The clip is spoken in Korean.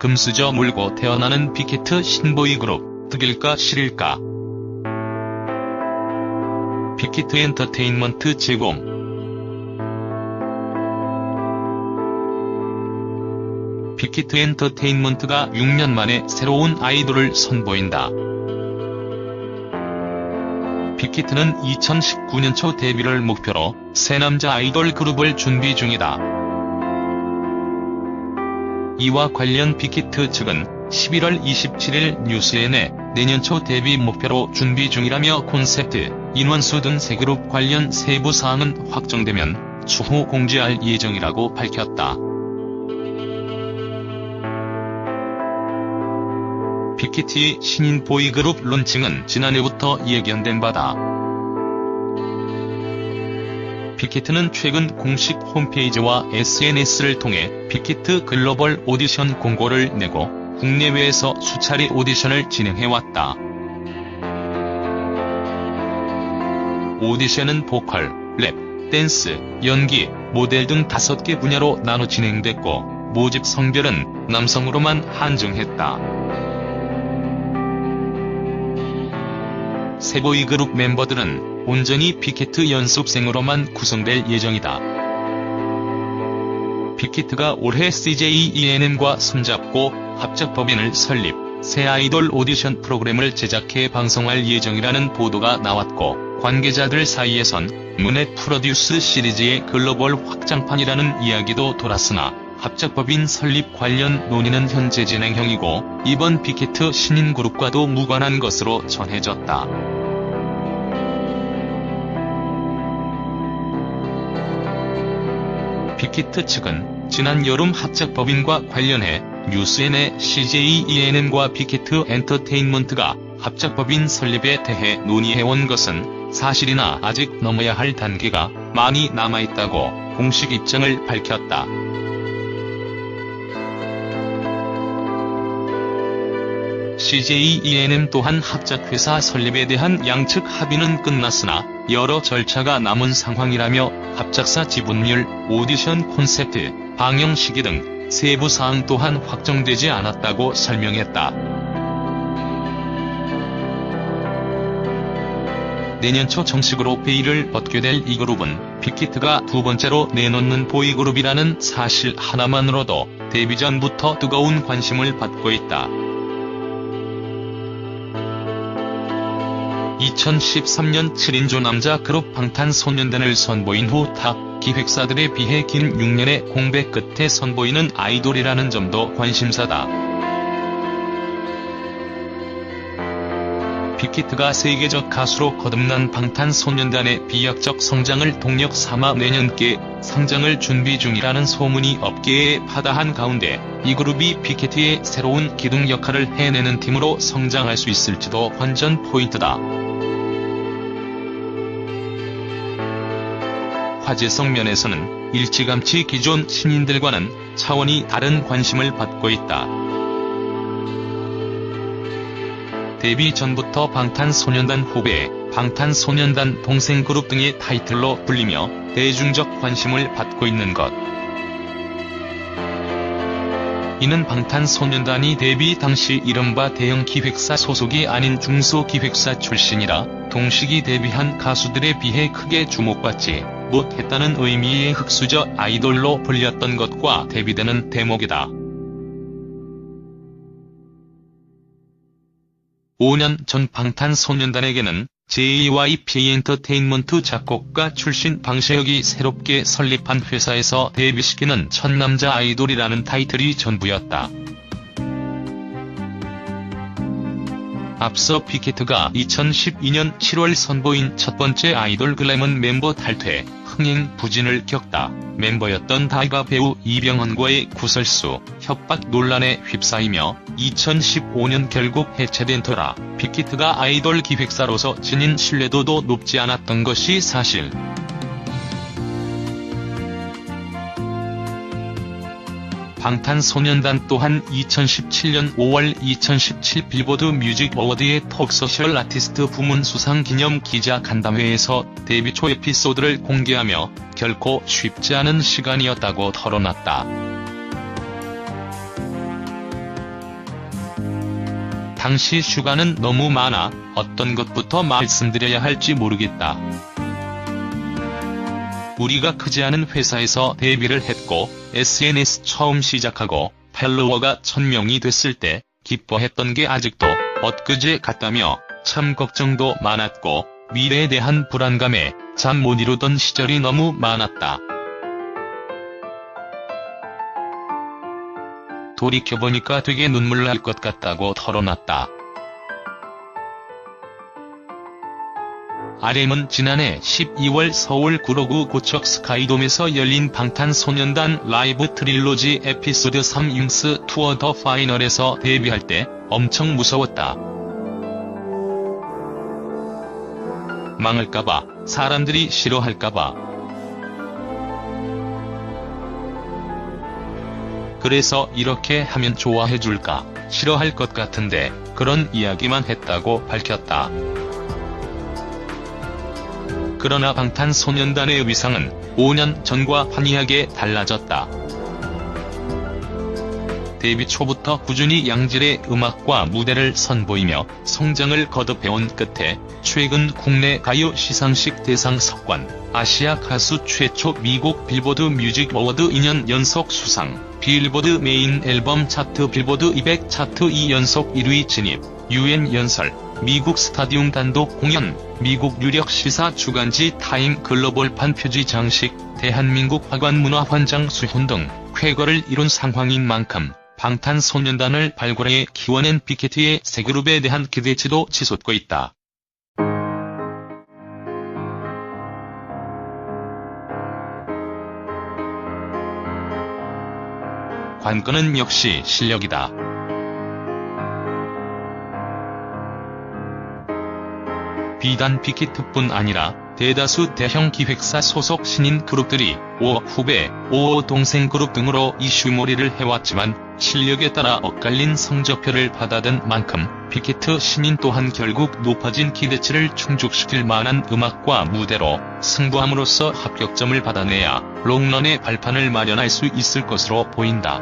금수저 물고 태어나는 빅히트 신보이그룹, 득일까 실일까? 빅히트 엔터테인먼트 제공. 빅히트 엔터테인먼트가 6년 만에 새로운 아이돌을 선보인다. 빅히트는 2019년 초 데뷔를 목표로 새 남자 아이돌 그룹을 준비 중이다. 이와 관련 빅히트 측은 11월 27일 뉴스엔에 내년 초 데뷔 목표로 준비 중이라며 콘셉트, 인원수 등 새 그룹 관련 세부 사항은 확정되면 추후 공지할 예정이라고 밝혔다. 빅히트의 신인 보이그룹 론칭은 지난해부터 예견된 바다. 빅히트는 최근 공식 홈페이지와 SNS를 통해 빅히트 글로벌 오디션 공고를 내고 국내외에서 수차례 오디션을 진행해왔다. 오디션은 보컬, 랩, 댄스, 연기, 모델 등 5개 분야로 나눠 진행됐고 모집 성별은 남성으로만 한정했다. 새 보이그룹 멤버들은 온전히 빅히트 연습생으로만 구성될 예정이다. 빅히트가 올해 CJ ENM과 손잡고 합작법인을 설립, 새 아이돌 오디션 프로그램을 제작해 방송할 예정이라는 보도가 나왔고 관계자들 사이에선 문넷 프로듀스 시리즈의 글로벌 확장판이라는 이야기도 돌았으나 합작법인 설립 관련 논의는 현재 진행형이고 이번 빅히트 신인 그룹과도 무관한 것으로 전해졌다. 빅히트 측은 지난 여름 합작법인과 관련해 뉴스엔에 CJ ENM과 빅히트 엔터테인먼트가 합작법인 설립에 대해 논의해온 것은 사실이나 아직 넘어야 할 단계가 많이 남아있다고 공식 입장을 밝혔다. CJ ENM 또한 합작회사 설립에 대한 양측 합의는 끝났으나 여러 절차가 남은 상황이라며 합작사 지분율, 오디션 콘셉트, 방영 시기 등 세부 사항 또한 확정되지 않았다고 설명했다. 내년 초 정식으로 베일을 벗게 될 이 그룹은 빅히트가 두 번째로 내놓는 보이그룹이라는 사실 하나만으로도 데뷔 전부터 뜨거운 관심을 받고 있다. 2013년 7인조 남자 그룹 방탄소년단을 선보인 후 타 기획사들에 비해 긴 6년의 공백 끝에 선보이는 아이돌이라는 점도 관심사다. 빅히트가 세계적 가수로 거듭난 방탄소년단의 비약적 성장을 동력 삼아 내년께 상장을 준비 중이라는 소문이 업계에 파다한 가운데 이 그룹이 빅히트의 새로운 기둥 역할을 해내는 팀으로 성장할 수 있을지도 관전 포인트다. 화제성 면에서는 일찌감치 기존 신인들과는 차원이 다른 관심을 받고 있다. 데뷔 전부터 방탄소년단 후배, 방탄소년단 동생 그룹 등의 타이틀로 불리며 대중적 관심을 받고 있는 것. 이는 방탄소년단이 데뷔 당시 이른바 대형 기획사 소속이 아닌 중소기획사 출신이라 동시기 데뷔한 가수들에 비해 크게 주목받지 못했다는 의미의 흙수저 아이돌로 불렸던 것과 대비되는 대목이다. 5년 전 방탄소년단에게는 JYP 엔터테인먼트 작곡가 출신 방시혁이 새롭게 설립한 회사에서 데뷔시키는 첫 남자 아이돌이라는 타이틀이 전부였다. 앞서 빅히트가 2012년 7월 선보인 첫 번째 아이돌 글램은 멤버 탈퇴, 흥행 부진을 겪다 멤버였던 다이가 배우 이병헌과의 구설수, 협박 논란에 휩싸이며 2015년 결국 해체된 터라 빅히트가 아이돌 기획사로서 지닌 신뢰도도 높지 않았던 것이 사실. 방탄소년단 또한 2017년 5월 2017 빌보드 뮤직 어워드의 톱소셜 아티스트 부문 수상 기념 기자 간담회에서 데뷔 초 에피소드를 공개하며 결코 쉽지 않은 시간이었다고 털어놨다. 당시 휴가는 너무 많아 어떤 것부터 말씀드려야 할지 모르겠다. 우리가 크지 않은 회사에서 데뷔를 했고 SNS 처음 시작하고 팔로워가 1000명이 됐을 때 기뻐했던 게 아직도 엊그제 같다며 참 걱정도 많았고 미래에 대한 불안감에 잠 못 이루던 시절이 너무 많았다. 돌이켜보니까 되게 눈물 날 것 같다고 털어놨다. RM은 지난해 12월 서울 구로구 고척 스카이돔에서 열린 방탄소년단 라이브 트릴로지 에피소드 3 윙스 투어 더 파이널에서 데뷔할 때 엄청 무서웠다. 망할까봐, 사람들이 싫어할까봐. 그래서 이렇게 하면 좋아해줄까, 싫어할 것 같은데 그런 이야기만 했다고 밝혔다. 그러나 방탄소년단의 위상은 5년 전과 환희하게 달라졌다. 데뷔 초부터 꾸준히 양질의 음악과 무대를 선보이며 성장을 거듭해온 끝에 최근 국내 가요 시상식 대상 석관, 아시아 가수 최초 미국 빌보드 뮤직 어워드 2년 연속 수상, 빌보드 메인 앨범 차트 빌보드 200 차트 2연속 1위 진입, UN 연설, 미국 스타디움 단독 공연, 미국 유력 시사 주간지 타임 글로벌판 표지 장식, 대한민국 화관문화환장 수훈 등 쾌거를 이룬 상황인 만큼 방탄소년단을 발굴해 키워낸 빅히트의 새 그룹에 대한 기대치도 치솟고 있다. 관건은 역시 실력이다. 비단 빅히트뿐 아니라 대다수 대형 기획사 소속 신인 그룹들이 5 후배, 5 동생 그룹 등으로 이슈몰이를 해왔지만 실력에 따라 엇갈린 성적표를 받아든 만큼 빅히트 신인 또한 결국 높아진 기대치를 충족시킬 만한 음악과 무대로 승부함으로써 합격점을 받아내야 롱런의 발판을 마련할 수 있을 것으로 보인다.